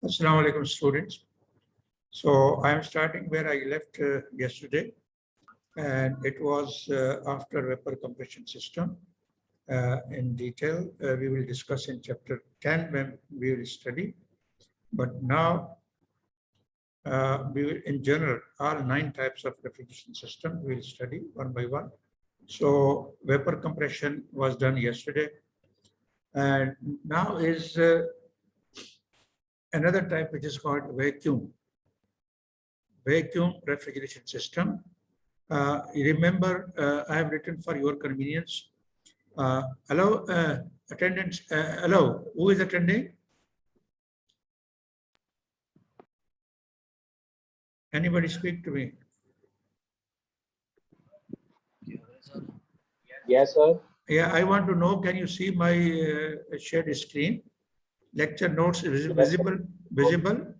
Assalamu alaikum, students. So I am starting where I left yesterday, and it was after vapor compression system in detail. We will discuss in chapter 10 when we will study. But now, we will, in general, all 9 types of refrigeration system we will study one by one. So vapor compression was done yesterday, and now is another type which is called vacuum refrigeration system. Remember, I have written for your convenience. Hello, attendants. Hello, who is attending? Anybody speak to me? Yes, sir. Yeah, I want to know, can you see my shared screen? Lecture notes is visible? Visible?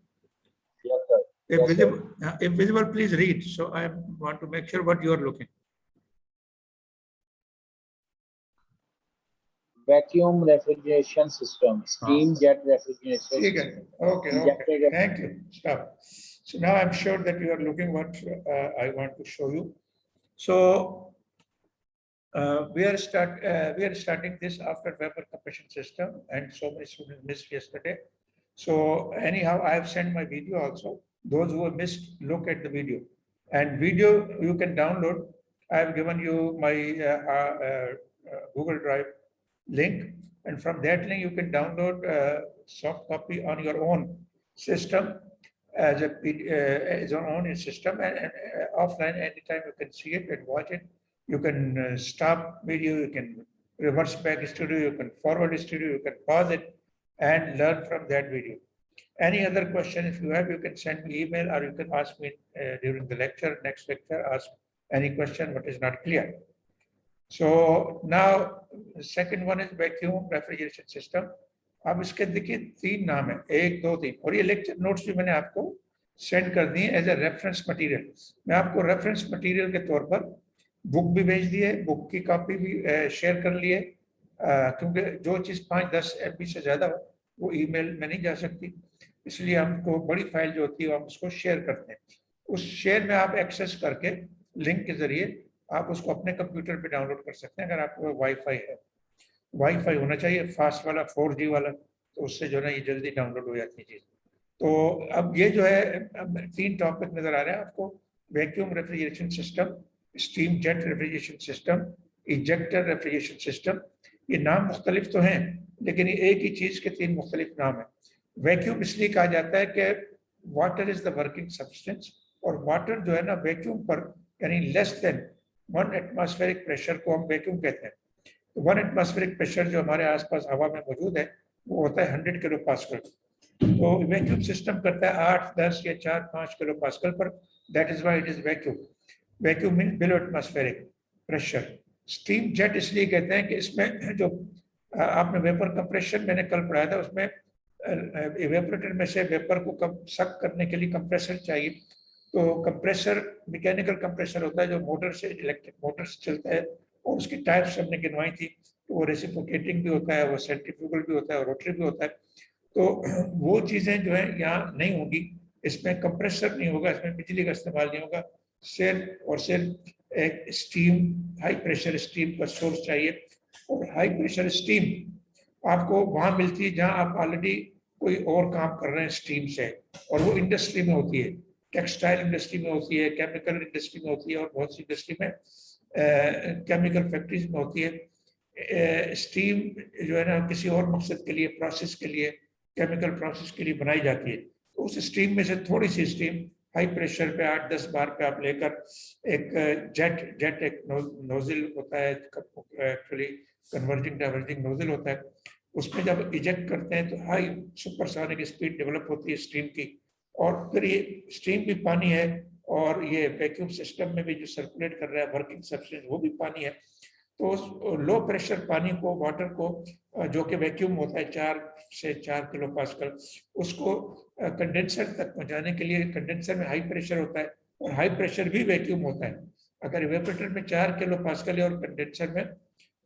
Yes, sir. If visible, please read. So I want to make sure what you are looking. Vacuum refrigeration system, steam jet refrigeration system. Okay. Thank you. Stop. So now I'm sure that you are looking what I want to show you. So we are starting this after vapor compression system, and so many students missed yesterday. So anyhow, I have sent my video also. Those who have missed, look at the video. And video you can download. I have given you my Google Drive link, and from that link you can download a soft copy on your own system as your own system, and offline anytime you can see it and watch it. You can stop video, you can reverse back studio, you can forward studio, you can pause it and learn from that video. Any other question if you have, you can send me email or you can ask me during the lecture, next lecture, ask any question what is not clear. So now the second one is vacuum refrigeration system. अब इसके देखिए 3 नाम है, 1 2 3, और ये lecture notes भी मैंने आपको सेंड कर दिए एज ए रेफरेंस मटेरियल. मैं आपको रेफरेंस मटेरियल के तौर पर बुक भी भेज दी है, बुक की कॉपी भी शेयर कर ली है, क्योंकि जो चीज़ 5-10 MB से ज़्यादा हो वो ईमेल में नहीं जा सकती, इसलिए हमको बड़ी फाइल जो होती है हम उसको शेयर करते हैं. उस शेयर में आप एक्सेस करके लिंक के जरिए आप उसको अपने कंप्यूटर पे डाउनलोड कर सकते हैं. अगर आपको वाईफाई है, वाईफाई होना चाहिए फास्ट वाला, 4G वाला, तो उससे जो है ये जल्दी डाउनलोड हो जाती है चीज़. तो अब ये जो है 3 टॉपिक नजर आ रहे हैं आपको. Vacuum refrigeration system, steam jet refrigeration system, ejector refrigeration system. ये नाम मुख्तलिफ तो हैं, लेकिन ये एक ही चीज़ के 3 मुख्तलिफ नाम हैं. वैक्यूम इसलिए कहा जाता है कि water is the working substance, और वाटर जो है ना वैक्यूम पर यानी लेस देन 1 एटमॉस्फेरिक प्रेशर को हम वैक्यूम कहते हैं. तो 1 एटमॉस्फेरिक प्रेशर जो हमारे आसपास हवा में मौजूद है वो होता है 100 किलो पास्कल. तो वैक्यूम सिस्टम करता है 8, 10 या 4-5 किलो पास्कल पर. That is why it is vacuum. Vacuum mean below atmospheric pressure. Steam jet इसलिए कहते हैं कि इसमें जो आपने वेपर कंप्रेशन मैंने कल पढ़ाया था, उसमें इवेपोरेटर में से वेपर को सक करने के लिए कंप्रेसर चाहिए. तो कंप्रेसर मैकेनिकल कंप्रेसर होता है जो मोटर से, इलेक्ट्रिक मोटर से चलता है, और उसकी टाइप्स हमने गिनवाई थी. तो वो रेसिप्रोकेटिंग भी होता है, वो सेंट्रीफ्यूगल भी होता है, और रोटरी भी होता है. तो वो चीज़ें जो है यहाँ नहीं होगी. इसमें कंप्रेसर नहीं होगा, इसमें बिजली का इस्तेमाल नहीं होगा. सिर्फ एक स्टीम, हाई प्रेशर स्टीम का सोर्स चाहिए. और हाई प्रेशर स्टीम आपको वहाँ मिलती है जहाँ आप ऑलरेडी कोई और काम कर रहे हैं स्टीम से, और वो इंडस्ट्री में होती है. टेक्सटाइल इंडस्ट्री में होती है, केमिकल इंडस्ट्री में होती है, और बहुत सी इंडस्ट्री में केमिकल फैक्ट्रीज में होती है. स्टीम जो है ना किसी और मकसद के लिए, प्रोसेस के लिए, केमिकल प्रोसेस के लिए बनाई जाती है. तो उस स्टीम में से थोड़ी सी स्टीम हाई प्रेशर पे 8-10 बार पे आप लेकर एक जेट एक नोजल होता है, एक्चुअली कन्वर्जिंग डाइवर्जिंग नोजल होता है. उसमें जब इजेक्ट करते हैं तो हाई सुपरसोनिक स्पीड डेवलप होती है स्टीम की, और फिर ये स्टीम भी पानी है, और ये वैक्यूम सिस्टम में भी जो सर्कुलेट कर रहा है वर्किंग सब्सटेंस वो भी पानी है. तो लो प्रेशर पानी को, वाटर को, जो कि वैक्यूम होता है 4 से 4 किलो पास्कल, उसको कंडेंसर तक पहुंचाने के लिए कंडेंसर में हाई प्रेशर होता है, और हाई प्रेशर भी वैक्यूम होता है. अगर इवेपोरेटर में 4 किलो पास्कल है और कंडेंसर में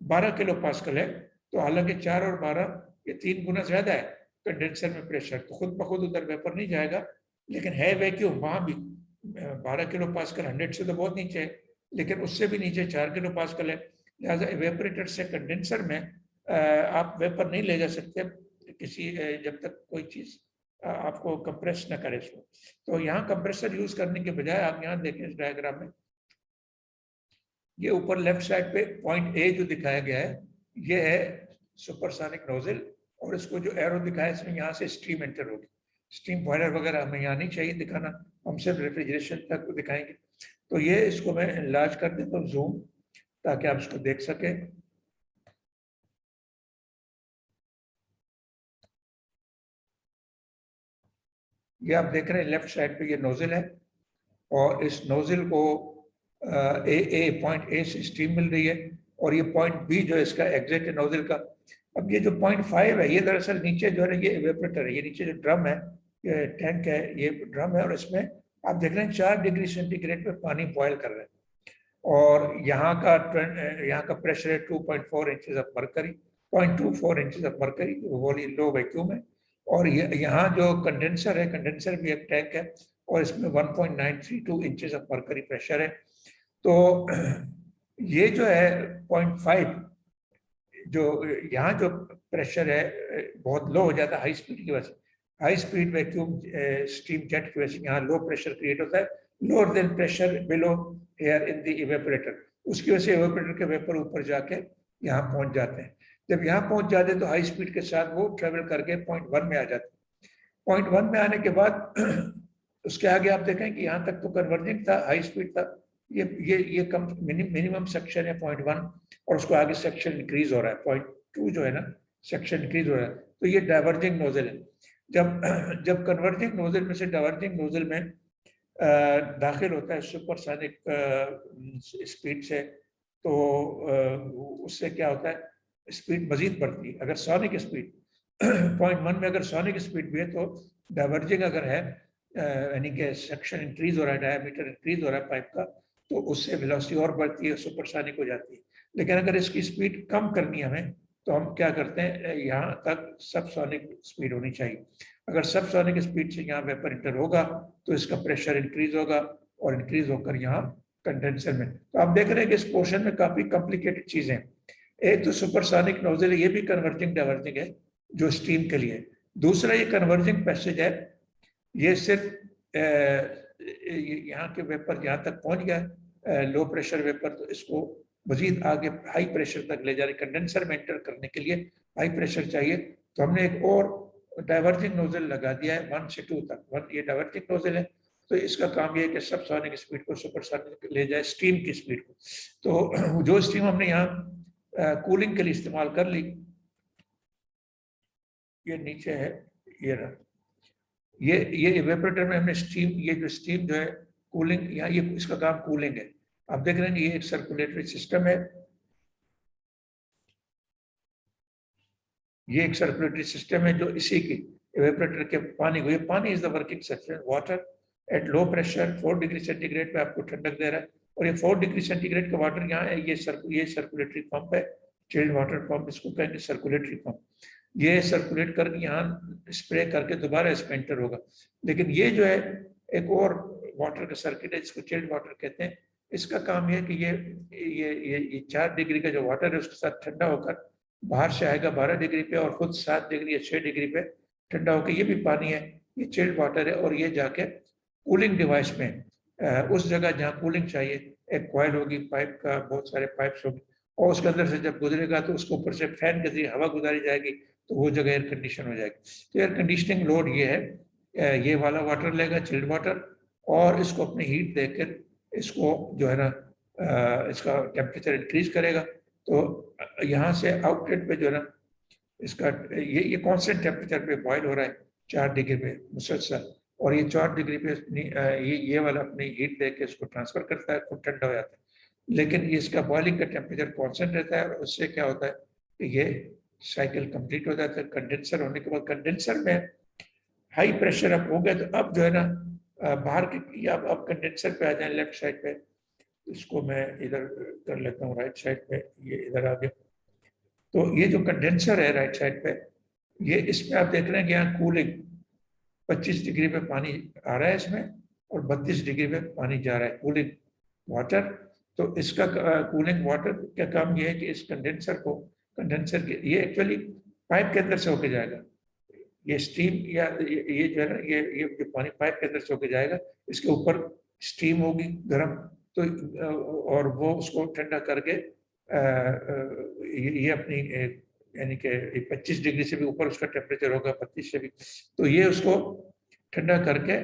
12 किलो पास्कल है, तो हालांकि 4 और 12 ये 3 गुना ज्यादा है, कंडेंसर में प्रेशर, तो खुद ब खुद उधर वेपर नहीं जाएगा, लेकिन है वैक्यूम वहाँ भी 12 किलो पास्कल, 100 से तो बहुत नीचे है, लेकिन उससे भी नीचे 4 किलो पास्कल है। लिहाजा इवेपोरेटर से कंडेंसर में आप वेपर नहीं ले जा सकते किसी जब तक कोई चीज आपको कंप्रेस न करे इसको। तो यहाँ कंप्रेसर यूज करने के बजाय आप यहाँ देखें इस डायग्राम में, ये ऊपर लेफ्ट साइड पे पॉइंट ए जो दिखाया गया है, ये है सुपरसोनिक नोजल, और इसको जो एरो दिखाया है इसमें यहाँ से स्टीम एंटर होगी। स्टीम बॉयलर वगैरह हमें यहाँ नहीं चाहिए दिखाना, हम सिर्फ रेफ्रिजरेशन तक दिखाएंगे। तो ये इसको मैं इनलार्ज कर देता हूँ जूम, ताकि आप इसको देख सकें। ये आप देख रहे हैं लेफ्ट साइड पे ये नोजल है, और इस नोजल को पॉइंट ए से स्टीम मिल रही है, और ये पॉइंट बी जो है इसका एग्जिट है नोजल का। अब ये जो पॉइंट 5 है, ये दरअसल नीचे जो है ये इवेपोरेटर है, ये नीचे जो ड्रम है, ये टैंक है, ये ड्रम है, और इसमें आप देख रहे हैं 4 डिग्री सेंटीग्रेड पे पानी बॉयल कर रहे हैं, और यहाँ का प्रेशर है 2.4 inches of mercury, 0.24 inches of mercury, वो लो वैक्यूम है। और यहाँ जो कंडेंसर है, कंडेंसर भी एक टैंक है, और इसमें 1.932 इंचेस ऑफ मरकरी प्रेशर है। तो ये जो है 0.5, जो यहाँ जो प्रेशर है बहुत लो हो जाता है हाई स्पीड की वजह से, high speed vacuum steam jet की वजह से यहाँ लो प्रेशर क्रिएट होता है, lower than pressure below air in the evaporator. उसकी वजह से इवेपोरेटर के वेपर ऊपर जाके यहाँ पहुंच जाते हैं। जब यहाँ पहुंच जाते हैं तो हाई स्पीड के साथ वो ट्रेवल करके 0.1 में आ जाते हैं। 0.1 में आने के बाद उसके आगे आप देखें कि यहाँ तक तो कन्वर्जिंग था, हाई स्पीड था, ये कम मिनिमम सेक्शन है 0.1, और उसको आगे सेक्शन इंक्रीज हो रहा है 0.2 जो है ना, सेक्शन इंक्रीज हो रहा है। तो ये डाइवर्जिंग नोजल है। जब कन्वर्जिंग नोजल में से डाइवर्जिंग नोजल में दाखिल होता है सुपरसोनिक स्पीड से, तो उससे क्या होता है, स्पीड मजीद बढ़ती है। अगर सोनिक स्पीड 0.1 में अगर सोनिक स्पीड भी है, तो डाइवर्जिंग अगर है, यानी कि सेक्शन इंक्रीज हो रहा है, डायमीटर इंक्रीज हो रहा है पाइप का, तो उससे वेलोसिटी और बढ़ती है, सुपरसोनिक हो जाती है। लेकिन अगर इसकी स्पीड कम करनी है हमें, तो हम क्या करते हैं, यहाँ तक सबसोनिक स्पीड होनी चाहिए। अगर सबसोनिक स्पीड से यहाँ वेपर इंटर होगा, तो इसका प्रेशर इंक्रीज होगा, और इंक्रीज होकर यहाँ कंडेंसर में। तो आप देख रहे हैं कि इस पोर्शन में काफी कॉम्प्लिकेटेड चीजें हैं। एक तो सुपरसोनिक नोजल है, ये भी कन्वर्जिंग डाइवर्जिंग है जो स्टीम के लिए। दूसरा ये कन्वर्जिंग पैसेज है, ये सिर्फ यहाँ के वेपर यहाँ तक पहुंच गया लो प्रेशर वेपर, तो इसको मजीद आगे हाई प्रेशर तक ले जाने, कंडेंसर में एंटर करने के लिए हाई प्रेशर चाहिए। तो हमने एक और डाइवर्जिंग नोजल लगा दिया है 1 से 2 तक। ये डाइवर्जिंग नोजल है, तो इसका काम ये है कि सबसोनिक स्पीड को सुपरसोनिक ले जाए, स्टीम की स्पीड को। तो जो स्टीम हमने यहाँ कूलिंग के लिए इस्तेमाल कर ली, ये नीचे है, ये रहा, ये इवेपोरेटर में हमने स्टीम, ये जो स्टीम जो है कूलिंग, यहाँ ये इसका काम कूलिंग है। आप देख रहे हैं ये एक सर्कुलेटरी सिस्टम है, ये एक सर्कुलेटरी सिस्टम है जो इसी की इवेपोरेटर के पानी को, ये पानी is the working substance, water at low pressure 4 degree centigrade पे आपको ठंडक दे रहा है, और ये 4 डिग्री सेंटीग्रेड का वाटर यहाँ है, ये सर्कुलेटरी पंप है, चिल्ड वाटर पंप इसको कहेंगे, सर्कुलेटरी पंप। ये सर्कुलेट करके यहाँ स्प्रे करके दोबारा इसमें एंटर होगा। लेकिन ये जो है एक और वाटर का सर्किट है, जिसको चिल्ड वाटर कहते हैं। इसका काम ये है कि ये 4 डिग्री का जो वाटर है उसके साथ ठंडा होकर बाहर से आएगा 12 डिग्री पे, और खुद 7 डिग्री या 6 डिग्री पे ठंडा होकर, ये भी पानी है, ये चिल्ड वाटर है, और ये जाके कूलिंग डिवाइस में उस जगह जहाँ कूलिंग चाहिए, एक कॉइल होगी पाइप का, बहुत सारे पाइप्स होंगे, और उसके अंदर से जब गुजरेगा तो उसके ऊपर से फैन के जरिए हवा गुजारी जाएगी, तो वो जगह एयर कंडीशन हो जाएगी। तो एयर कंडीशनिंग लोड ये है, ये वाला वाटर लेगा चिल्ड वाटर, और इसको अपनी हीट देकर इसको जो है ना इसका टेम्परेचर इंक्रीज करेगा। तो यहाँ से आउटलेट पे जो है ना इसका ये कांस्टेंट टेम्परेचर पे बॉयल हो रहा है 4 डिग्री पे मुसलसल, और ये 4 डिग्री पे ये वाला अपनी हीट देके इसको ट्रांसफर करता है, खुद ठंडा हो जाता है। लेकिन ये इसका बॉइलिंग का टेम्परेचर कांस्टेंट रहता है, और उससे क्या होता है कि ये साइकिल कंप्लीट हो जाता है। कंडेंसर होने के बाद कंडेंसर में हाई प्रेशर अब हो गया, तो अब जो है ना बाहर की, अब कंडेंसर पे आ जाए लेफ्ट साइड पे, इसको मैं इधर कर लेता हूँ राइट साइड पे, ये इधर आ गया। तो ये जो कंडेंसर है राइट साइड पे, ये इसमें आप देख रहे हैं कि यहाँ कूलिंग 25 डिग्री पे पानी आ रहा है इसमें, और 32 डिग्री पे पानी जा रहा है, कूलिंग वाटर। तो इसका कूलिंग वाटर का काम ये है कि इस कंडेंसर के ये एक्चुअली पाइप के अंदर से होके जाएगा, ये स्टीम या ये जो है ना, ये जो पानी पाइप के अंदर से होके जाएगा, इसके ऊपर स्टीम होगी गर्म, तो और वो उसको ठंडा करके ये अपनी यानी कि 25 डिग्री से भी ऊपर उसका टेम्परेचर होगा, 32 से भी, तो ये उसको ठंडा करके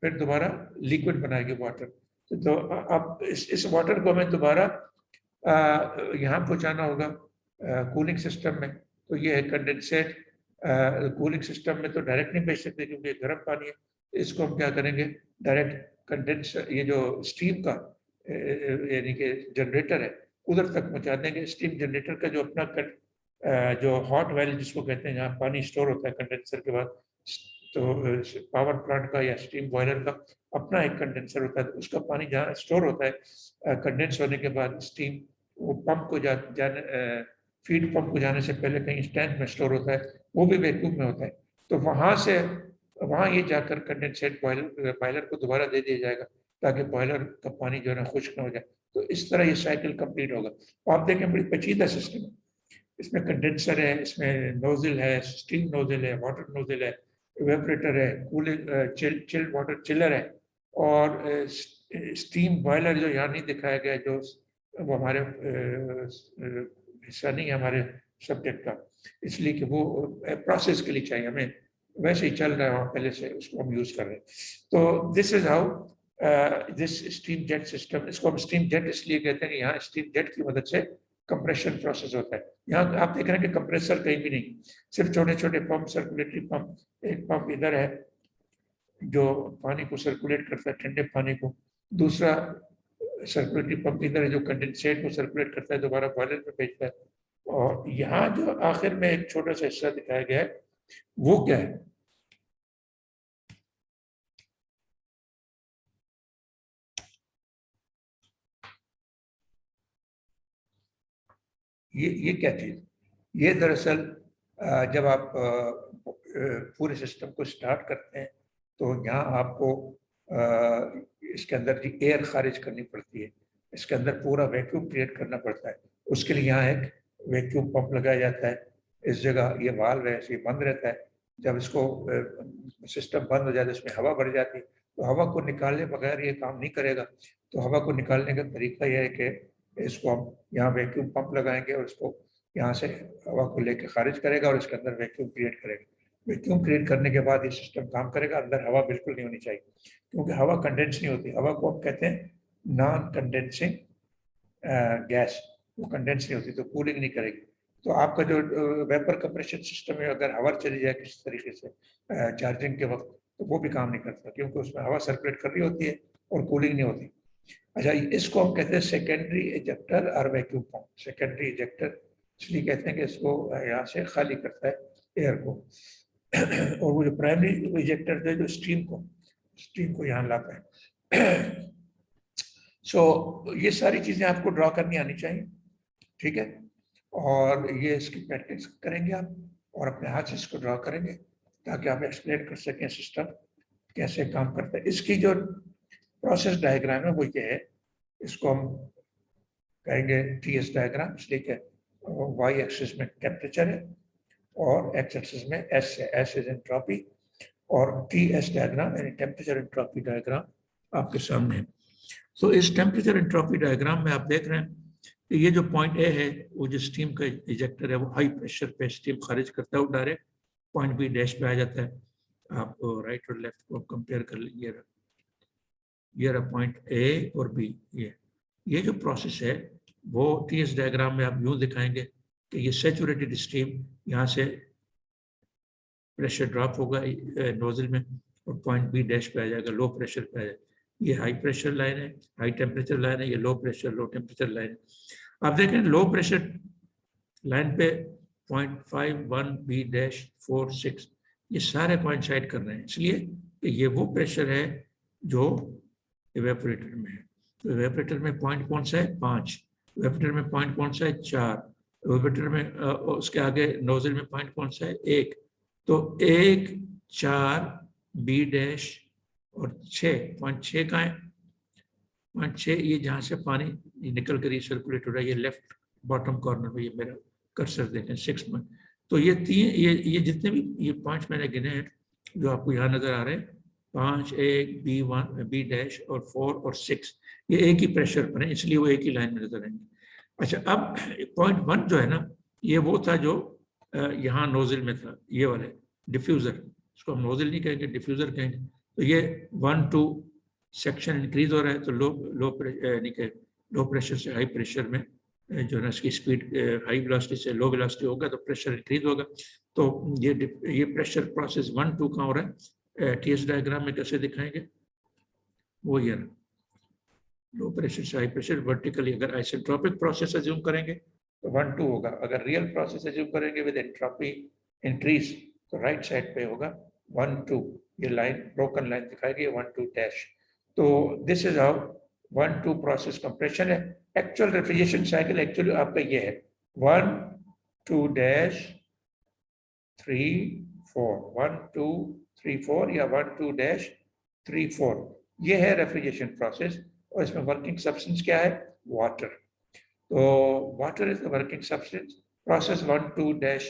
फिर दोबारा लिक्विड बनाएगी वाटर। तो अब इस वाटर को हमें दोबारा यहाँ पहुँचाना होगा कूलिंग सिस्टम में। तो ये है कंडेंसेट। कूलिंग सिस्टम में तो डायरेक्ट नहीं भेज सकते क्योंकि गर्म पानी है। इसको हम क्या करेंगे, डायरेक्ट कंडेंसर, ये जो स्टीम का यानी कि जनरेटर है, उधर तक पहुंचा देंगे। स्टीम जनरेटर का जो अपना जो हॉट वेल जिसको कहते हैं, जहाँ पानी स्टोर होता है कंडेंसर के बाद, तो पावर प्लांट का या स्टीम बॉयलर का अपना एक कंडेंसर होता है, तो उसका पानी जहाँ स्टोर होता है कंडेंस होने के बाद, स्टीम वो पंप को जाने फीड पंप को जाने से पहले कहीं टैंक में स्टोर होता है, वो भी वैक्यूम में होता है। तो वहाँ ये जाकर कंडेंसेट बॉयलर को दोबारा दे दिया जाएगा, ताकि बॉयलर का पानी जो है ना खुश्क न हो जाए। तो इस तरह ये साइकिल कंप्लीट होगा। तो आप देखें बड़ी पेचीदा सिस्टम है। इसमें कंडेंसर है, इसमें नोजल है, स्टीम नोजल है, वाटर नोजल है, इवेपोरेटर है, कूलिंग चिल्ड वाटर चिलर है, और स्टीम बॉयलर जो यहाँ नहीं दिखाया गया, जो वो हमारे हिस्सा नहीं है हमारे सब्जेक्ट का, इसलिए कि वो प्रोसेस के लिए चाहिए हमें, वैसे ही चल रहा है वहाँ पहले से, उसको हम यूज कर रहे हैं। तो this is how this steam jet system, इसको हम स्टीम जेट इसलिए कहते हैं कि यहाँ स्टीम जेट की मदद से कंप्रेशन प्रोसेस होता है। यहाँ आप देख रहे हैं कि कंप्रेसर कहीं भी नहीं, सिर्फ छोटे छोटे पंप, सर्कुलेटरी पंप। एक पंप इधर है जो पानी को सर्कुलेट करता है, ठंडे पानी को। दूसरा सर्कुलेटरी पंप इधर है जो कंडेंसेट को सर्कुलेट करता है, दोबारा बॉयलर में भेजता है। और यहाँ जो आखिर में एक छोटा सा हिस्सा दिखाया गया है, वो क्या है, ये क्या चीज, ये दरअसल जब आप पूरे सिस्टम को स्टार्ट करते हैं, तो यहाँ आपको इसके अंदर की एयर खारिज करनी पड़ती है, इसके अंदर पूरा वैक्यूम क्रिएट करना पड़ता है। उसके लिए यहाँ एक वैक्यूम पंप लगाया जाता है। इस जगह ये वाल्व है, ये बंद रहता है। जब इसको सिस्टम बंद हो जाता है, इसमें हवा भर जाती है, तो हवा को निकालने बगैर ये काम नहीं करेगा। तो हवा को निकालने का तरीका यह है कि इसको हम यहाँ वैक्यूम पंप लगाएंगे, और इसको यहाँ से हवा को लेकर खारिज करेगा, और इसके अंदर वैक्यूम क्रिएट करेगा। वैक्यूम क्रिएट करने के बाद ये सिस्टम काम करेगा। अंदर हवा बिल्कुल नहीं होनी चाहिए, क्योंकि हवा कंडेंस नहीं होती। हवा को हम कहते हैं नॉन कंडेंसिंग गैस, वो कंडेंस नहीं होती, तो कूलिंग नहीं करेगी। तो आपका जो वेपर कंप्रेशन सिस्टम है, अगर हवा चली जाए किसी तरीके से चार्जिंग के वक्त, तो वो भी काम नहीं करता, क्योंकि उसमें हवा सर्कुलेट कर रही होती है और कूलिंग नहीं होती। अच्छा, इसको हम कहते हैं सेकेंडरी इजेक्टर और वैक्यूम पंप। सेकेंडरी इजेक्टर इसलिए कहते हैं कि इसको यहाँ से खाली करता है एयर को, और वो जो प्राइमरी इजेक्टर है जो स्टीम को यहाँ लाता है। सो ये सारी चीजें आपको ड्रॉ करनी आनी चाहिए, ठीक है। और ये इसकी प्रैक्टिस करेंगे आप, और अपने हाथ से इसको ड्रॉ करेंगे, ताकि आप एक्सप्लेन कर सकें सिस्टम कैसे काम करता है। इसकी जो प्रोसेस डायग्राम है वो ये है, इसको हम कहेंगे TS डायग्राम, इसलिए कि वाई एक्सिस में टेम्परेचर है और एक्स एक्सिस में एस है, एस इज एंट्रोपी, और TS डायग्राम यानी टेम्परेचर एंट्रोपी डायग्राम आपके सामने है। तो इस टेम्परेचर एंट्रोपी डायग्राम में आप देख रहे हैं कि ये जो पॉइंट ए है, वो जो स्टीम का इजेक्टर है, वो हाई प्रेशर पे स्टीम खारिज करता है, वो डायरेक्ट पॉइंट बी डैश पे आ जाता है। आप राइट और लेफ्ट को कंपेयर कर लीजिए, ये रहा पॉइंट ए और बी। ये जो प्रोसेस है वो TS डायग्राम में आप यूं दिखाएंगे कि ये सैचुरेटेड स्टीम यहाँ से प्रेशर ड्रॉप होगा नोजल में, और पॉइंट बी डैश पे आ जाएगा, लो प्रेशर पे आ जाएगा। ये हाई प्रेशर लाइन है, हाई टेम्परेचर लाइन है, ये low pressure low temperature line है। आप देखें लो प्रेशर लाइन पे 0.51 बी डैश 46, ये सारे पॉइंट साइड कर रहे हैं, इसलिए कि ये वो प्रेशर है जो इवेपोरेटर में है। तो इवेपोरेटर में पॉइंट कौन सा है, 5, इवेपोरेटर में पॉइंट कौन सा है, 4, एवेपोरेटर में उसके आगे नोजल में पॉइंट कौन सा है? 1, तो 1, 4, बी डैश और 6.6 का है। 6 ये जहाँ से पानी निकल कर ये सर्कुलेट हो रहा है, ये लेफ्ट बॉटम कॉर्नर में, ये मेरा कर्सर देखें 6 पॉइंट। तो ये तीन ये जितने भी ये 5 मैंने गिने हैं जो आपको यहाँ नजर आ रहे हैं, 5, 1, B1, B डैश और 4 और 6, ये एक ही प्रेशर पर है, इसलिए वो एक ही लाइन में नजर आएंगे। अच्छा, अब पॉइंट 1 जो है ना, ये वो था जो यहाँ नोजल में था, ये वाले डिफ्यूजर, इसको हम नोजल नहीं कहेंगे, डिफ्यूजर कहेंगे। तो ये 1, 2 सेक्शन इंक्रीज हो रहा है, तो लो प्रेशर से हाई प्रेशर में जो है ना, इसकी स्पीड हाई वेलोसिटी से लो वेलोसिटी होगा तो प्रेशर इंक्रीज होगा। तो ये प्रेशर प्रोसेस 1, 2 कहाँ हो रहा है? टीएस डायग्राम में कैसे दिखाएंगे? वो ये लो प्रेशर से हाई प्रेशर वर्टिकली। अगर आइसेंट्रोपिक प्रोसेस अज्यूम करेंगे तो 1, 2 होगा। अगर रियल प्रोसेस अज्यूम करेंगे विद एंट्रोपी इंक्रीज तो राइट साइड पे होगा 1, 2। ये लाइन ब्रोकन लाइन दिखाएगी 1, 2 डैश। तो this is how 1, 2 process compression है। एक्चुअल रेफ्रिजरेशन साइकिल एक्चुअली आपका ये है 1, 2 डैश 3, 4, 1, 2, 3, 4 या 1, 2 डैश 3, 4। ये है रेफ्रिजरेशन प्रोसेस। और इसमें वर्किंग सब्सटेंस क्या है? वाटर। तो water is the working substance. Process 1, 2 dash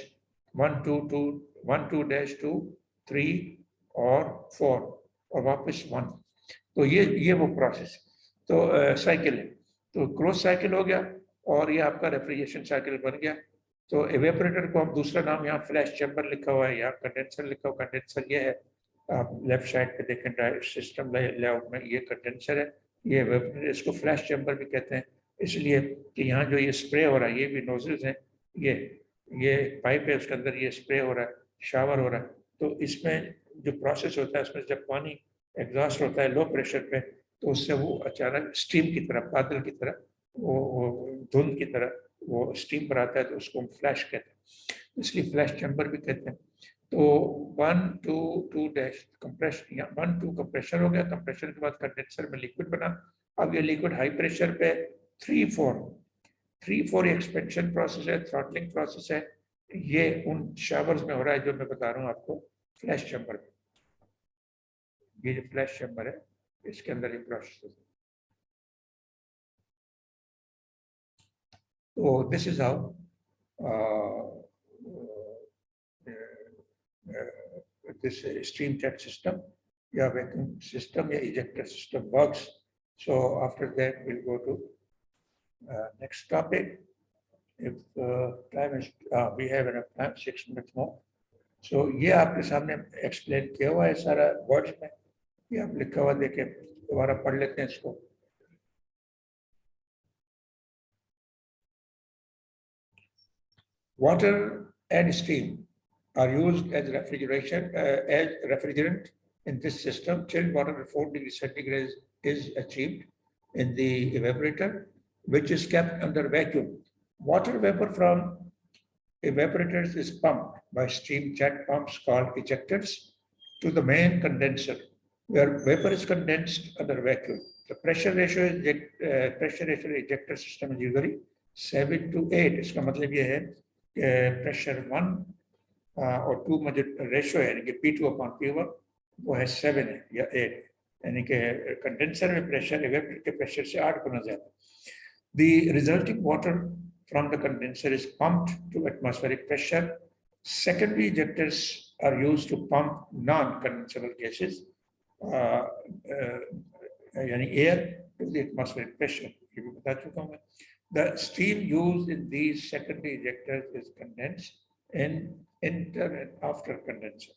1, 2, 2, 1, 2 dash 2, 3 और 4 और वापस 1। तो ये वो प्रोसेस तो साइकिल है। तो क्लोज साइकिल हो गया और ये आपका रेफ्रिजरेशन साइकिल बन गया। तो एवेपोरेटर को हम दूसरा नाम, यहाँ फ्लैश चैम्बर लिखा हुआ है, यहाँ कंडेंसर लिखा हुआ। कंडेंसर ये है, आप लेफ्ट साइड पे देखें डायरेक्ट सिस्टम लेआउट में, ये कंडेंसर है, ये एवेपोरेटर। इसको फ्लैश चैम्बर भी कहते हैं इसलिए कि यहाँ जो ये स्प्रे हो रहा है, ये भी नोजल्स हैं, ये पाइप है, उसके अंदर ये स्प्रे हो रहा है, शावर हो रहा है। तो इसमें जो प्रोसेस होता है, उसमें जब पानी एग्जॉस्ट होता है लो प्रेशर पे, तो उससे वो अचानक स्टीम की तरह, बादल की तरह, वो धुंध की तरह वो स्टीम पर आता है, तो उसको हम फ्लैश कहते हैं, इसलिए फ्लैश चैम्बर भी कहते हैं। तो 1, 2, 2 डैश कंप्रेशन, या 1, 2 कंप्रेशर हो गया। कंप्रेशर के बाद कंडेंसर में लिक्विड बना। अब ये लिक्विड हाई प्रेशर पे 3, 4 एक्सपेंशन प्रोसेस है, थ्रॉटलिंग प्रोसेस है। ये उन शावर्स में हो रहा है जो मैं बता रहा हूँ आपको, फ्लैश चैम्बर में। ये जो फ्लैश चैम्बर है, इसके अंदर ये प्रोसेस है। तो this is how this stream jet system, या vacuum system, या ejector system works. So after that we'll go to next topic. If time is, we have enough time, 6 minutes more. So ये आपके सामने explain किया हुआ है सारा words में, ये आप लिखा हुआ देखें, दोबारा पढ़ लेते हैं इसको। Water and steam are used as refrigerant in this system. Chilled water at 4 degrees centigrade is achieved in the evaporator, which is kept under vacuum. Water vapor from evaporators is pumped by steam jet pumps called ejectors to the main condenser, where vapor is condensed under vacuum. The pressure ratio ejector system is usually 7 to 8. इसका मतलब ये है pressure 1 और 2 में जो ratio है, यानी कि P2/P1 वो है 7 है या 8, यानी कि कंडेंसर में प्रेशर इवेपोरेटर के प्रेशर से 8 गुना ज्यादा। The resulting water from the condenser is pumped to atmospheric pressure. Secondary ejectors are used to pump non-condensable gases, यानी air, to the atmospheric pressure. ये भी बता चुका हूँ मैं। The steam used in these secondary ejectors is condensed in inter and after condenser.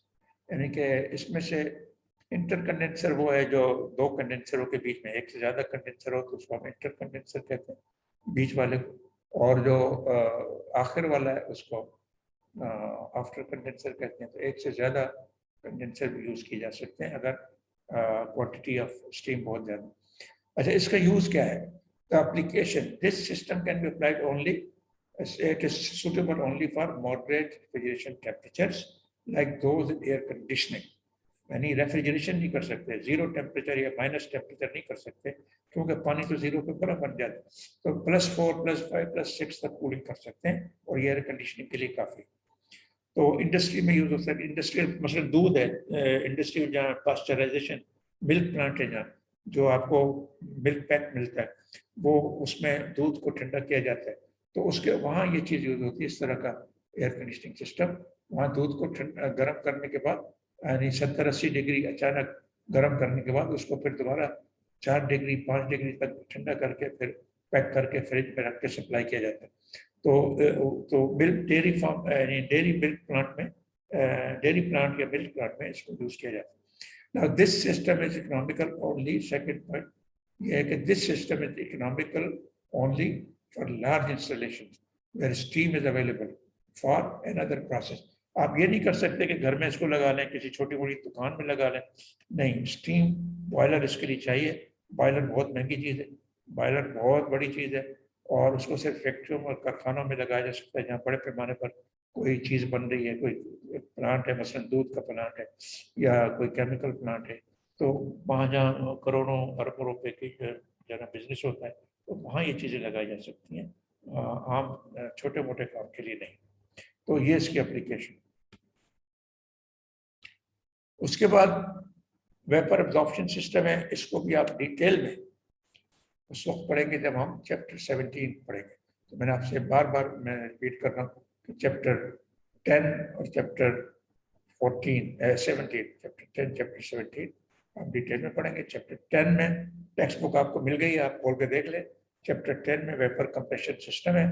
यानी कि इसमें से इंटर कंडेंसर वो है जो दो कंडेंसरों के बीच में एक से ज्यादा कंडेंसर हो तो उसको हम इंटर कंडेंसर कहते हैं, बीच वाले को, और जो आखिर वाला है उसको आफ्टर कंडेंसर कहते हैं। तो एक से ज्यादा कंडेंसर भी यूज किए जा सकते हैं अगर क्वांटिटी ऑफ स्टीम बहुत ज्यादा। अच्छा, इसका यूज क्या है? The application, this system can be applied only, it is suitable only for moderate refrigeration temperatures like those in air conditioning. यानी रेफ्रिजरेशन नहीं कर सकते, जीरो टेम्परेचर या माइनस टेम्परेचर नहीं कर सकते, क्योंकि पानी तो जीरो पे बर्फ बन जाता है। तो +4, +5, +6 तक कूलिंग कर सकते हैं, और ये एयर कंडीशनिंग के लिए काफ़ी। तो इंडस्ट्री में यूज होता है, इंडस्ट्रियल मसलन दूध है, इंडस्ट्री जहाँ पास्चराइजेशन, मिल्क प्लांट है जहाँ, जो आपको मिल्क पैक मिलता है, वो उसमें दूध को ठंडा किया जाता है, तो उसके वहाँ ये चीज़ यूज होती है, इस तरह का एयर कंडीशनिंग सिस्टम। वहाँ दूध को गर्म करने के बाद, यानी 70-80 डिग्री अचानक गर्म करने के बाद उसको फिर दोबारा 4 डिग्री 5 डिग्री तक ठंडा करके फिर पैक करके फ्रिज में रख के सप्लाई किया जाता है। तो मिल्क डेयरी फार्म, यानी डेयरी मिल्क प्लांट में, डेयरी प्लांट या मिल्क प्लांट में इसको यूज किया जाता है। Now this system is economical only. Second point ये है कि this system is economical only for large installations where steam is available for another process. आप ये नहीं कर सकते कि घर में इसको लगा लें, किसी छोटी मोटी दुकान में लगा लें, नहीं, स्टीम बॉयलर इसके लिए चाहिए। बॉयलर बहुत महंगी चीज़ है, बॉयलर बहुत बड़ी चीज़ है, और उसको सिर्फ फैक्ट्रियों और कारखानों में लगाया जा सकता है जहाँ बड़े पैमाने पर कोई चीज़ बन रही है, कोई प्लांट है, मसलन दूध का प्लांट है या कोई केमिकल प्लांट है, तो वहाँ जहाँ करोड़ों अरबों रुपए की जहाँ बिजनेस होता है, तो वहाँ ये चीज़ें लगाई जा सकती हैं, आम छोटे मोटे काम के लिए नहीं। तो ये इसकी एप्लीकेशन। उसके बाद वेपर एब्जॉर्प्शन सिस्टम है, इसको भी आप डिटेल में उस वक्त पढ़ेंगे जब हम चैप्टर 17 पढ़ेंगे। तो मैंने आपसे बार बार मैं रिपीट कर रहा हूँ कि चैप्टर 10 और चैप्टर 17, चैप्टर 10 चैप्टर 17 हम डिटेल में पढ़ेंगे। चैप्टर 10 में टेक्स्ट बुक आपको मिल गई है, आप खोल के देख लें। चैप्टर 10 में वेपर कंप्रेशन सिस्टम है,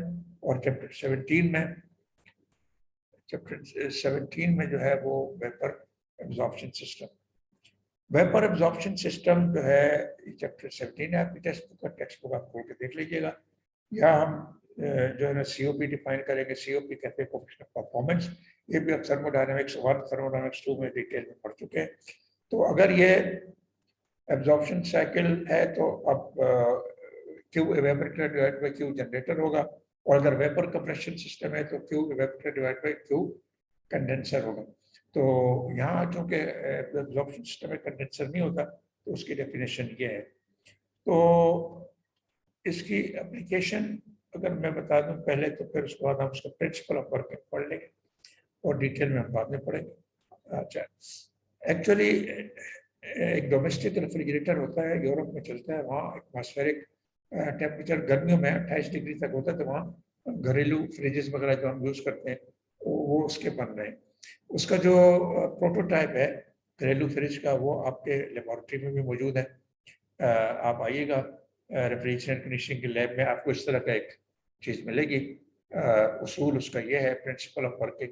और चैप्टर 17 में जो है वो vapour absorption system. Vapour absorption system जो है चैप्टर 17 है आपकी टेक्स्ट बुक का, टेक्स्ट बुक आप खोल के देख लीजिएगा। या हम जो है ना COP डिफाइन करेंगे, COP कहते हैं कोएफिशिएंट ऑफ परफॉर्मेंस। ये भी आप थर्मोडायनामिक्स 1 थर्मोडायनामिक्स 2 में डिटेल में पढ़ चुके हैं। तो अगर ये एब्जॉर्प्शन साइकिल है तो अब Q evaporator divide by Q generator होगा, और अगर वेपर कंप्रेशन सिस्टम है तो Q evaporator divide by Q condenser होगा। तो यहाँ चूंकि एब्जॉर्प्शन सिस्टम में कंडेंसर नहीं होता, तो उसकी डेफिनेशन ये है। तो इसकी एप्लीकेशन अगर मैं बता दूं पहले, तो फिर उसके बाद हम उसका प्रिंसिपल ऑफ वर्किंग पढ़ लेंगे, और डिटेल में हम बाद में पढ़ेंगे। अच्छा, एक्चुअली एक डोमेस्टिक रेफ्रिजरेटर होता है, यूरोप में चलता है, वहाँ एटमॉस्फेरिक टेम्परेचर गर्मियों में 28 डिग्री तक होता है, तो वहाँ घरेलू फ्रिजेस वगैरह जो हम यूज़ करते हैं वो उसके बन रहे हैं। उसका जो प्रोटोटाइप है घरेलू फ्रिज का, वो आपके लेबोरेटरी में भी मौजूद है। आप आइएगा रेफ्रिजरेशन कंडीशनिंग के लैब में, आपको इस तरह का एक चीज़ मिलेगी। उसूल उसका ये है, प्रिंसिपल ऑफ वर्किंग,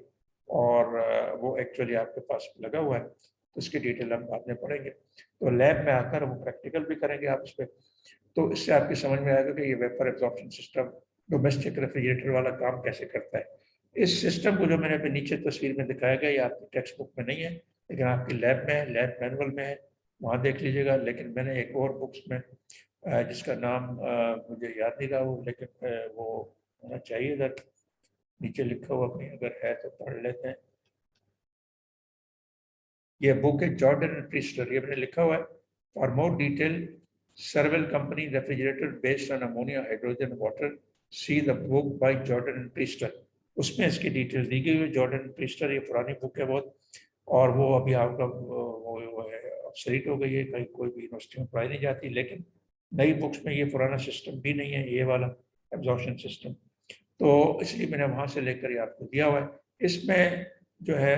और वो एक्चुअली आपके पास लगा हुआ है, तो इसकी डिटेल हम बाद में पढ़ेंगे। तो लैब में आकर वो प्रैक्टिकल भी करेंगे आप उस पर, तो इससे आपकी समझ में आएगा कि ये vapour absorption system domestic refrigerator वाला काम कैसे करता है। इस सिस्टम को जो मैंने अभी नीचे तस्वीर में दिखाया गया, ये आपकी टेक्स्ट बुक में नहीं है, लेकिन आपकी लैब में है, लैब मैनुअल में है, वहाँ देख लीजिएगा। लेकिन मैंने एक और बुक्स में जिसका नाम मुझे याद नहीं रहा वो, लेकिन वो होना चाहिए इधर नीचे लिखा हुआ, अपनी अगर है तो पढ़ लेते हैं। ये बुक है जॉर्डन एंड प्रीस्टर, ये मैंने लिखा हुआ है। For more detail several company refrigerator based on ammonia, hydrogen, water, see the book by Jordan and Priester। उसमें इसकी डिटेल दी गई है। जॉर्डन एंड प्रीस्टर ये पुरानी बुक है बहुत, और वो अभी आपका वो है ऑब्सोलीट हो गई है, कहीं कोई भी यूनिवर्सिटी में पढ़ाई नहीं जाती। लेकिन नई बुक्स में ये पुराना सिस्टम भी नहीं है, ये वाला एब्जॉर्प्शन सिस्टम, तो इसलिए मैंने वहाँ से लेकर ये आपको दिया हुआ है। इसमें जो है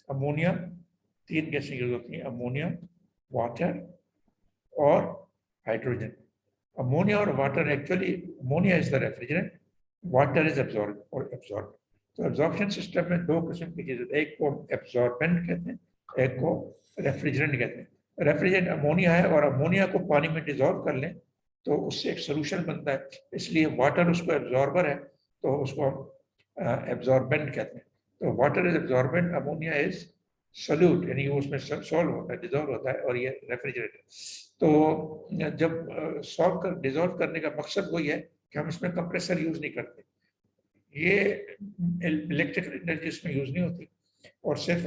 अमोनिया, 3 गैसें यूज होती हैं, अमोनिया, वाटर और हाइड्रोजन। अमोनिया और water, actually ammonia is the refrigerant, water is absorb. तो एब्जॉर्प्शन सिस्टम में 2 किस्म की चीजें, एक को एब्जॉर्बेंट कहते हैं, एक को रेफ्रिजरेंट कहते हैं। रेफ्रिजरेंट अमोनिया है, और अमोनिया को पानी में डिजोल्व कर लें तो उससे एक सोल्यूशन बनता है, इसलिए वाटर उसको एब्जॉर्बर है, तो उसको हम एब्जॉर्बेंट कहते हैं। तो water is absorbent, ammonia is solute, यानी उसमें सॉल्व होता है, डिजोल्व होता है, और ये रेफ्रिजरेटर। तो जब सॉल्व कर डिजोल्व करने का मकसद वही है कि हम इसमें कंप्रेसर यूज नहीं करते, ये इलेक्ट्रिकल एनर्जी इसमें यूज नहीं होती, और सिर्फ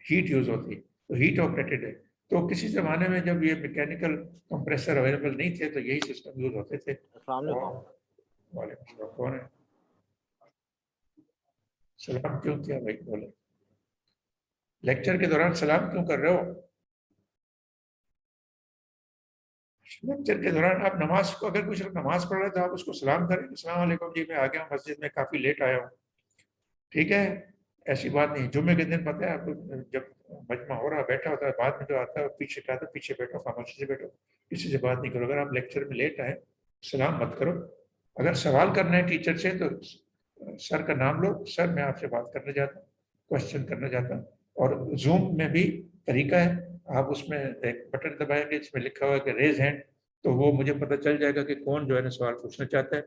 हीट यूज होती है। तो हीट ऑपरेटेड है। तो किसी ज़माने में जब ये मैकेनिकल कंप्रेसर अवेलेबल नहीं थे तो यही सिस्टम यूज होते थे। वालेकुम सलाम, कौन है? सलाम क्यों किया भाई, बोले? लेक्चर के दौरान सलाम क्यों कर रहे हो? लेक्चर के दौरान आप नमाज को, अगर कुछ नमाज पढ़ रहे तो आप उसको सलाम करें, अस्सलाम वालेकुम जी, मैं आ गया हूँ मस्जिद में, काफ़ी लेट आया हूँ, ठीक है? ऐसी बात नहीं। जुम्मे के दिन पता है आपको, जब मजमा हो रहा बैठा होता है, बाद में जो आता है पीछे कहता है पीछे बैठो, खामोशी से बैठो, किसी से बात नहीं करो। अगर आप लेक्चर में लेट आए सलाम मत करो। अगर सवाल करना है टीचर से तो सर का नाम लो, सर मैं आपसे बात करना चाहता हूँ, क्वेश्चन करना चाहता हूँ। और जूम में भी तरीका है, आप उसमें एक बटन दबाएंगे जिसमें लिखा हुआ है कि रेज हैंड, तो वो मुझे पता चल जाएगा कि कौन जो है ना सवाल पूछना चाहता है।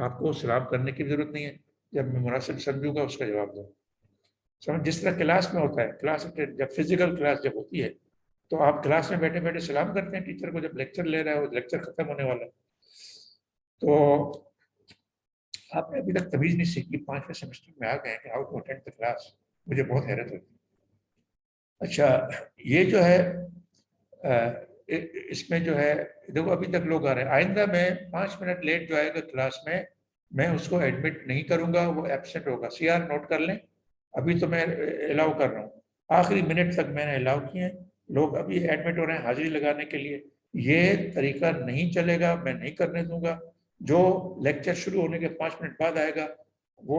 आपको सलाम करने की जरूरत नहीं है, जब मैं मुनासिब समझूंगा उसका जवाब दूँ। समझ, जिस तरह क्लास में होता है, क्लास जब फिजिकल क्लास जब होती है तो आप क्लास में बैठे बैठे सलाम करते हैं टीचर को, जब लेक्चर ले रहा है, वो लेक्चर खत्म होने वाला है। तो आपने अभी तक तमीज नहीं सीखी, 5वें सेमेस्टर में आ गए कि how to attend the class, मुझे बहुत हैरत होती है। अच्छा, ये जो है इसमें जो है, देखो अभी तक लोग आ रहे हैं, आइंदा में 5 मिनट लेट जो आएगा क्लास में, मैं उसको एडमिट नहीं करूंगा, वो एब्सेंट होगा। सीआर नोट कर लें, अभी तो मैं अलाउ कर रहा हूँ, आखिरी मिनट तक मैंने अलाउ किए हैं। लोग अभी एडमिट हो रहे हैं हाजिरी लगाने के लिए। ये तरीका नहीं चलेगा, मैं नहीं करने दूंगा। जो लेक्चर शुरू होने के 5 मिनट बाद आएगा, वो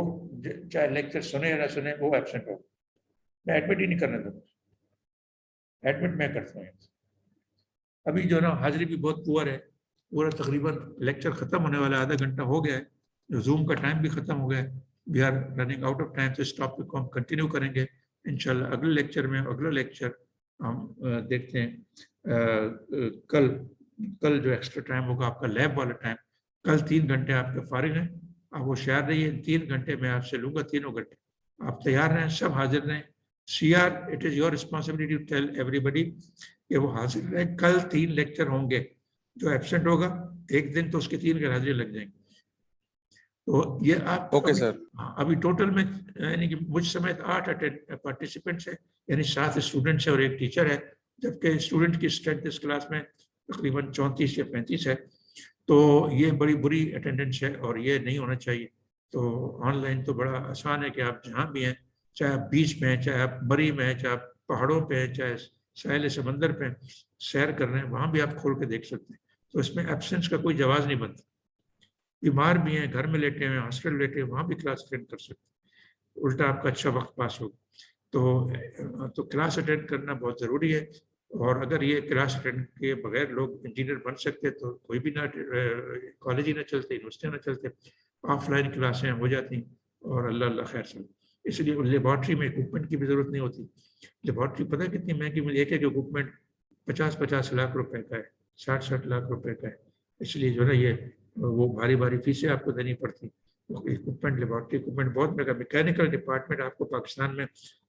चाहे लेक्चर सुने या ना सुने, वो एब्सेंट होगा। मैं एडमिट ही नहीं करने दूंगा, एडमिट मैं करता हूँ। अभी जो ना हाजिरी भी बहुत पुअर है, पूरा तकरीबन लेक्चर खत्म होने वाला, आधा घंटा हो गया है, जो जूम का टाइम भी खत्म हो गया है, we are running out of time. तो इस टॉपिक को हम कंटिन्यू करेंगे इंशाल्लाह अगले लेक्चर में। अगला लेक्चर हम देखते हैं कल। कल जो एक्स्ट्रा टाइम होगा आपका लैब वाला टाइम, कल 3 घंटे आपके फारिग हैं, आप होशियार रहिए। 3 घंटे मैं आपसे लूंगा, तीनों घंटे आप तैयार रहें, सब हाजिर रहें। CR, it is your responsibility to tell everybody कि वो हाजिर रहे। कल 3 लेक्चर होंगे, जो एब्सेंट होगा एक दिन तो उसके 3 की हाजिरी लग जाएंगे। तो ये आप ओके सर। अभी टोटल में यानी कि मुझ समेत 8 पार्टिसिपेंट्स हैं, यानी 7 स्टूडेंट्स हैं और 1 टीचर है, जबकि स्टूडेंट की स्ट्रेंथ इस क्लास में तकरीबन 34 या 35 है। तो ये बड़ी बुरी अटेंडेंस है और ये नहीं होना चाहिए। तो ऑनलाइन तो बड़ा आसान है कि आप जहाँ भी हैं, चाहे आप बीच में हैं, चाहे आप मरी में हैं, चाहे आप पहाड़ों पे हैं, चाहे साहिल समंदर पे सैर कर रहे हैं, वहाँ भी आप खोल के देख सकते हैं। तो इसमें एब्सेंस का कोई जवाब नहीं बनता। बीमार भी हैं, घर में लेटे हुए, हॉस्पिटल लेटे हुए, वहाँ भी क्लास अटेंड कर सकते हैं, उल्टा आपका अच्छा वक्त पास होगा। तो क्लास अटेंड करना बहुत ज़रूरी है। और अगर ये क्लास अटेंड के बगैर लोग इंजीनियर बन सकते तो कोई भी ना कॉलेज ही ना चलते, यूनिवर्सिटी ना चलते, ऑफलाइन क्लासें हो जाती और अल्लाह अल्लाह खैर सब। इसलिए लेबॉर्ट्री में इक्विपमेंट की भी ज़रूरत नहीं होती। लेबॉर्ट्री पता है कितनी महंगी मिली, एक इक्विपमेंट 50-50 लाख रुपए का है, 60-60 लाख रुपए का है। इसलिए जो है ये वो भारी भारी फीसें आपको देनी पड़ती। इक्विपमेंट, लेबॉर्ट्री इक्विपमेंट बहुत महंगा। मैकेनिकल डिपार्टमेंट आपको पाकिस्तान में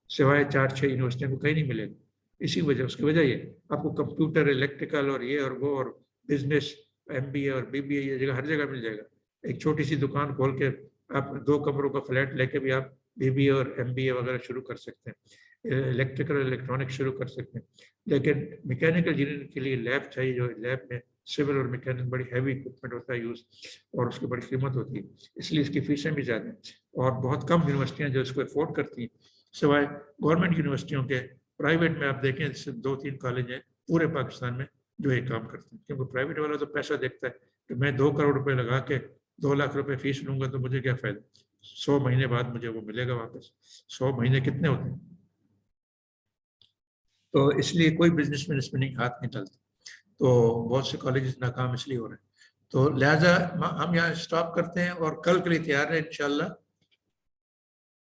सिवाय 4-6 यूनिवर्सिटियों को कहीं नहीं मिलेगा। इसी वजह, उसकी वजह ये, आपको कंप्यूटर, इलेक्ट्रिकल और ये और वो और बिजनेस, MBA और BBA, ये जगह हर जगह मिल जाएगा। एक छोटी सी दुकान खोल के आप 2 कमरों का फ्लैट लेके भी आप BBA और MBA वगैरह शुरू कर सकते हैं, इलेक्ट्रिकल इलेक्ट्रॉनिक शुरू कर सकते हैं। लेकिन मैकेनिकल इंजीनियरिंग के लिए लैब चाहिए, जो लैब में सिविल और मैकेनिकल बड़ी हैवी इक्विपमेंट होता है यूज, और उसकी बड़ी कीमत होती है, इसलिए इसकी फीसें भी ज़्यादा हैं। और बहुत कम यूनिवर्सिटियाँ जो इसको अफोर्ड करती हैं, सिवाय गवर्नमेंट यूनिवर्सिटियों के। प्राइवेट में आप देखें, जैसे 2-3 कॉलेज हैं पूरे पाकिस्तान में जो ये काम करते हैं, क्योंकि प्राइवेट वाला तो पैसा देखता है कि मैं 2 करोड़ रुपए लगा के 2 लाख रुपए फीस लूंगा तो मुझे क्या फायदा, 100 महीने बाद मुझे वो मिलेगा वापस। 100 महीने कितने होते हैं? तो इसलिए कोई बिजनेसमैन इसमें नहीं, हाथ नहीं डालता। तो बहुत से कॉलेजेस नाकाम इसलिए हो रहे हैं। तो लिहाजा हम यहाँ स्टॉप करते हैं और कल के लिए तैयार है इंशाल्लाह।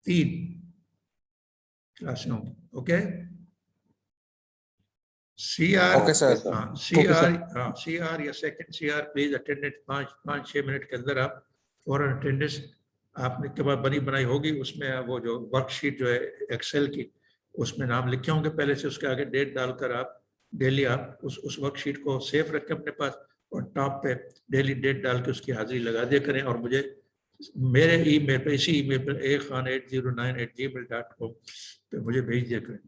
3 क्लासें होंगी। Okay, CR, okay sir. CR या second CR please attendance 5-6 minute के अंदर आप फॉरन अटेंडेंस आपने के बाद बनी बनाई होगी, उसमें वो जो वर्कशीट जो है एक्सेल की, उसमें नाम लिखे होंगे पहले से, उसके आगे डेट डालकर आप डेली आप उस वर्कशीट को सेफ रखें अपने पास, और टॉप पे डेली डेट डाल के उसकी हाजिरी लगा दिया करें, और मुझे मेरे ईमेल पे, इसी ईमेल पर akhan809@gmail.com पे मुझे भेज दिया करें।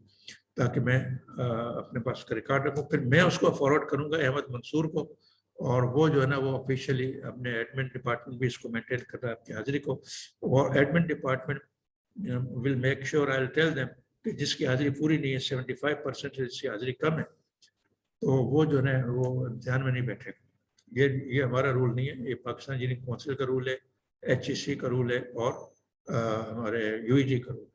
ताकि मैं अपने पास उसका रिकॉर्ड रखूँ। फिर मैं उसको फॉरवर्ड करूँगा अहमद मंसूर को, और वो जो है ना वो ऑफिशियली अपने एडमिन डिपार्टमेंट भी इसको मेंटेन कर रहा है आपकी हाजिरी को, और admin department will make sure, I will tell them कि जिसकी हाजिरी पूरी नहीं है 75% से जिसकी हाजिरी कम है, तो वो जो है वो ध्यान में नहीं बैठेगा। ये हमारा रूल नहीं है, ये पाकिस्तान इंजीनियरिंग काउंसिल का रूल है, HEC का रूल है, और हमारे UEG का रूल,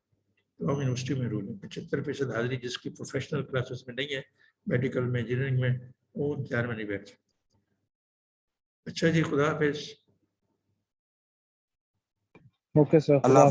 तो हम यूनिवर्सिटी में रूल है 75% हाजिरी जिसकी प्रोफेशनल क्लासेस में नहीं है, मेडिकल में, इंजीनियरिंग में, वो ध्यान में नहीं बैठ सकता। अच्छा जी, खुदा हाफिज। Okay sir. अल्लाह